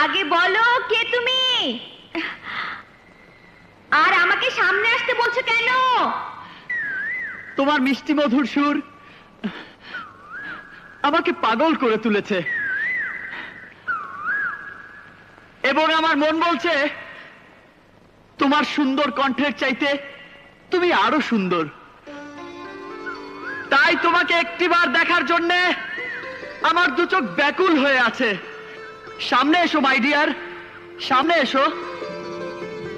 আগে বলো কে তুমি, আর আমাকে সামনে আসতে বলছো কেন? তোমার মিষ্টি মধুর সুর আমাকে পাগল করে তুলেছে, এবং আমার মন বলছে তোমার সুন্দর কণ্ঠের চাইতে তুমি আরো সুন্দর। তাই তোমাকে একটিবার দেখার জন্য আমার দু চোখ ব্যাকুল হয়ে আছে। সামনে এসো মাই ডিয়ার, সামনে এসো।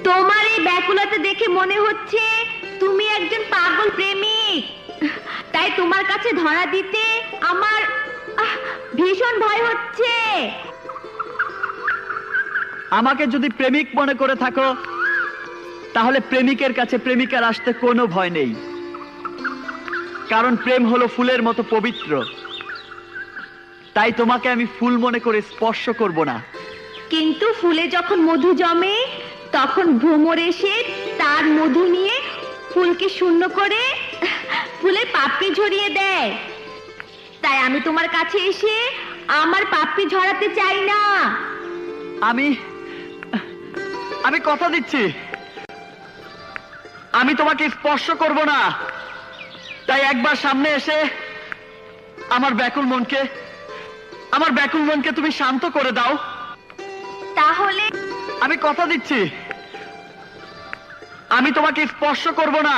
তোমার এই ব্যাকুলতা দেখে মনে হচ্ছে তুমি একজন পাগল প্রেমিক। তাই তোমার কাছে ধরা দিতে আমার ভীষণ ভয় হচ্ছে। আমাকে যদি প্রেমিক মনে করে থাকো, তাহলে প্রেমিকের কাছে প্রেমিকার আসতে কোনো ভয় নেই, কারণ প্রেম হলো ফুলের মতো পবিত্র। তাই তোমাকে আমি ফুল মনে করে স্পর্শ করব না। কিন্তু ফুলে যখন মধু জমে, তখন ভ্রমর এসে তার মধু নিয়ে ফুলকে শূন্য করে ফুলের পাপড়ি ঝরিয়ে দেয়। তাই আমি তোমার কাছে এসে আমার পাপড়ি ঝরাতে চাই না। আমি কথা দিচ্ছি, আমি তোমাকে স্পর্শ করব না। তাই একবার সামনে এসে আমার ব্যাকুল মনকে তুমি শান্ত করে দাও। তাহলে আমি কথা দিচ্ছি, আমি তোমাকে স্পর্শ করব না।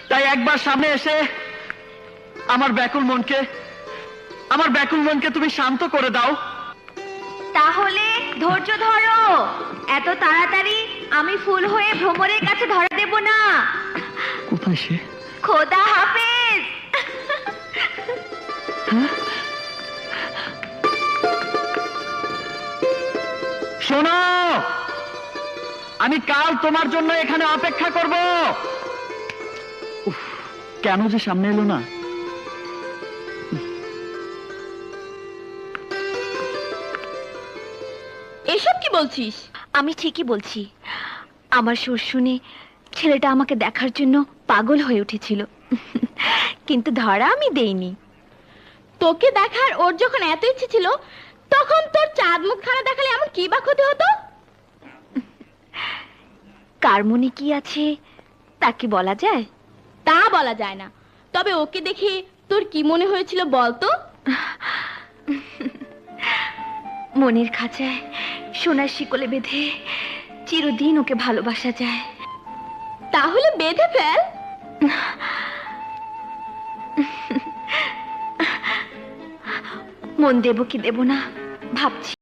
তাই একবার সামনে এসে আমার ব্যাকুল মনকে তুমি শান্ত করে দাও। তাহলে ধৈর্য ধরো, এত তাড়াতাড়ি আমি ফুল হয়ে ভ্রমরের কাছে ধরা দেব না। কোথায় সে? খোদা হাফেজ। শোনো, আমি কাল তোমার জন্য এখানে অপেক্ষা করব। কেন যে সামনে এলো না? এসব কি বলছিস? আমি ঠিকই বলছি। আমার সুর শুনে ছেলেটা আমাকে দেখার জন্য পাগল হয়ে উঠেছিল, কিন্তু ধরা আমি দেইনি। তোকে দেখার ওর যখন এত ইচ্ছে ছিল, তখন তোর চাঁদ মুখখানা দেখালে এমন কি বা ক্ষতি হতো? কার মনে কি আছে তা কি বলা যায়? তা বলা যায় না, তবে ওকে দেখে তোর কি মনে হয়েছিল বলতো? মনের খাঁচায় সোনার শিকলে বেঁধে চিরদিন ওকে ভালোবাসা যায়। তাহলে বেঁধে ফেল। মন দেব কি দেব না ভাবছি।